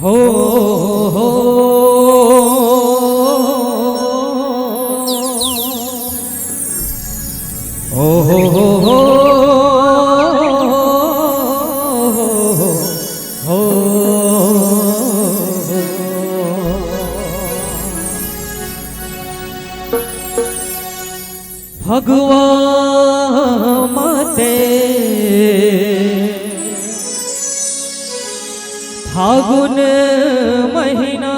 हो हो ओ हो हो भगवान माते फागुन महीना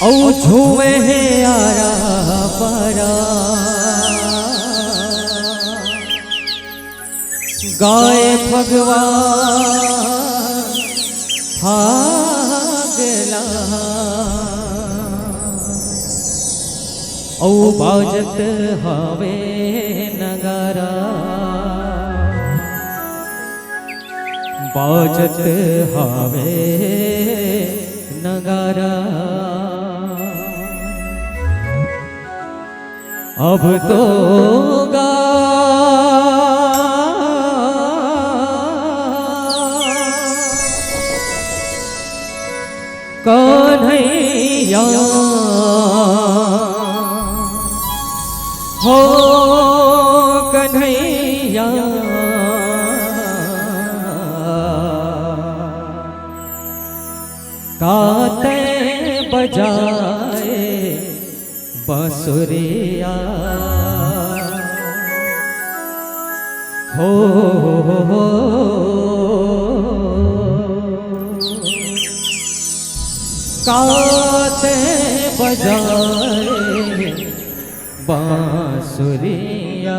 औ झुमे है आरा परा गाय भगवान फागला औ बाजत हवे नगारा बाजत हवे नगारा अब तो गा कन्हैया हो कन्हैया गाते बजाए बांसुरिया हो गाते बजाए बांसुरिया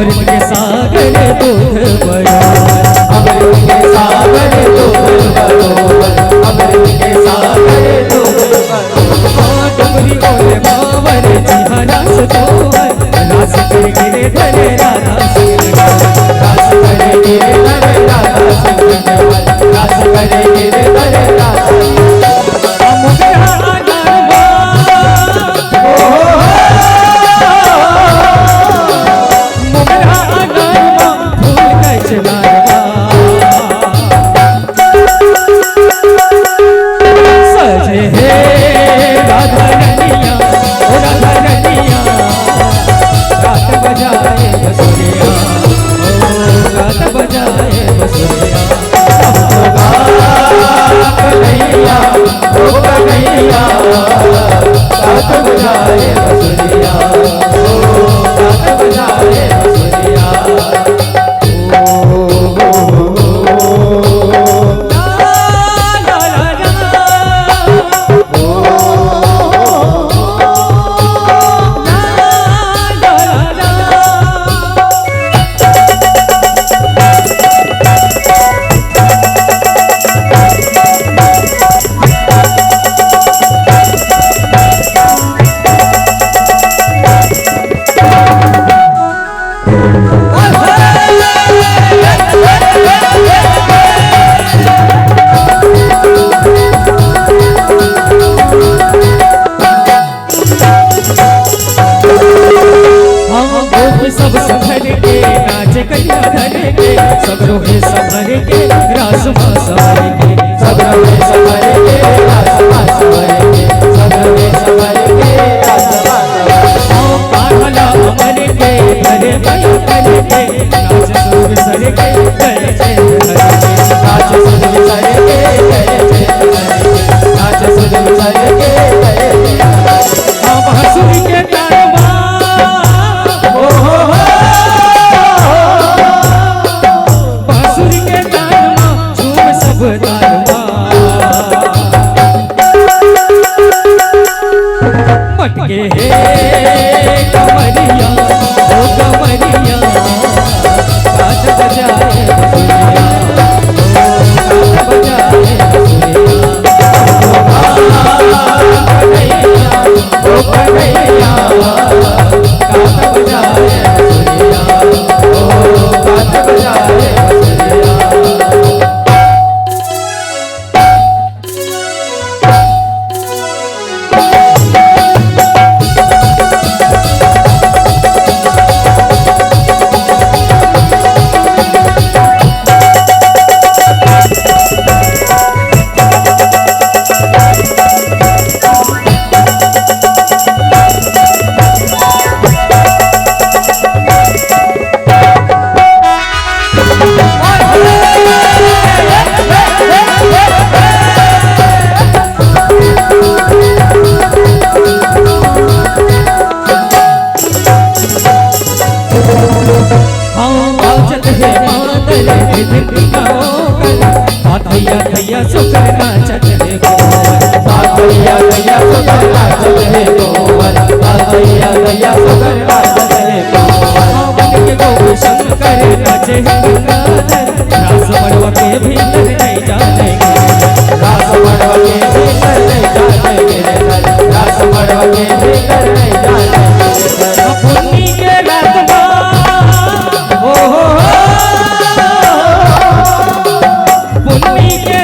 अमृत के सागर दूध बरोबर, अमृत के सागर दूध बरोबर, अमृत के सागर दूध बरोबर। डुमरी बोले बावर जी हरास तोहर, रास कर गिरे धरे राधा सिंह, रास करे गिरधर राधा सिंह, रास करे गिरधर राधा सिंह। सजे हे राधा रनिया, ओ राधा रनिया, रात बजाए बसुरिया, ओ रात बजाए बसुरिया। कन्हैया ओ कन्हैया, रात बजाए बसुरिया, ओ रात बजाए बसुरिया। सब संभर के नाच कन्या धर के, सब रोहे संभर के रास संभर के, सब रोहे संभर के रास संभर के, सब रोहे संभर के रास संभर। पाढ़ला अमर के धरे भय कर के, नाच सुर सर के जय जय हर के, नाच सुर सर के जय जय हर के, नाच सुर सर के जय जय हर के। बांसुरी के तारवा, बांसुरी के तारवा झूम सब तारवा, मटके हे कमरिया, ओ कमरिया, रात बजाए बसुरिया, ओ रात बजाए बसुरिया। कन्हैया ओ कन्हैया, रात बजाए बसुरिया, ओ रात बजाए बसुरिया। थैया थैया सुकर नाचत है गोवर, थैया थैया सुकर नाचत है गोवर, थैया थैया सुकर नाचत है गोवर। बन के गौ शंकर नाचे है गंगाधर, रास मड़वा के भीतर नहीं जाने रास मड़वा के भीतर नहीं जाने गिरधर, रास मड़वा के भीतर नहीं जाने गिरधर। पुन्नी के रातवा, ओ पुन्नी के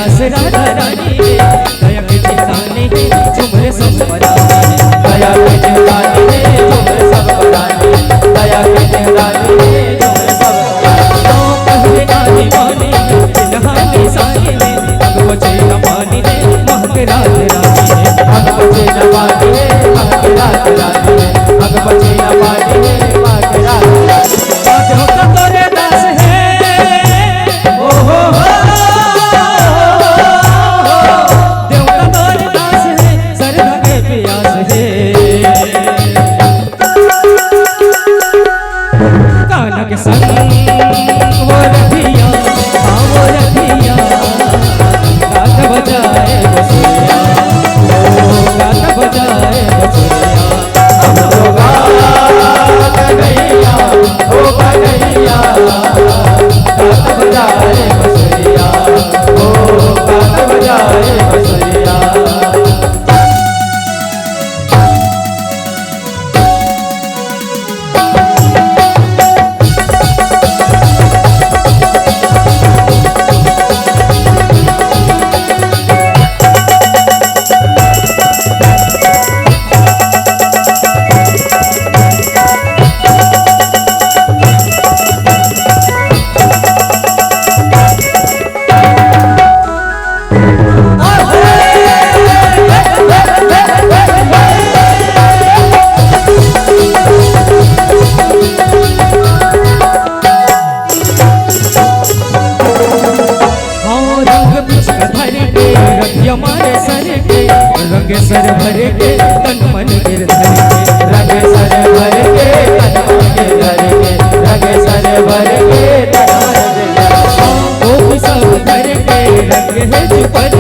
प्यास राधा रानी रे दया के ठिकाने है झुमरे सब परानी रे दया के ठिकाने है झुमरे सब परानी दया के ठिकाने है झुमरे सब परानी पहले नानी वाली नहाने साली में अग बचे न पानी रे महक रात रानी रे अग बचे न पानी है महक रात रानी है अग बचे न पानी है महक रात रानी जो का तोरे दास है ओ हो देव का तोरे दास है सरधा के प्यास है काना के संग वो रथिया हाँ वो रथिया गात बजाए बसुरिया गात बजाए बसुरिया हम लोग कन्हैया ओ कन्हैया गात बजाए बसुरिया ओ गात बजाए बसुरिया हमारे सर के रंग सर भर के तन मन गिरधर के रंग सर भर के तन मन गिरधर के रंग सर भर के तन मन गिरधर वो भी सब भर के रंग है जुपर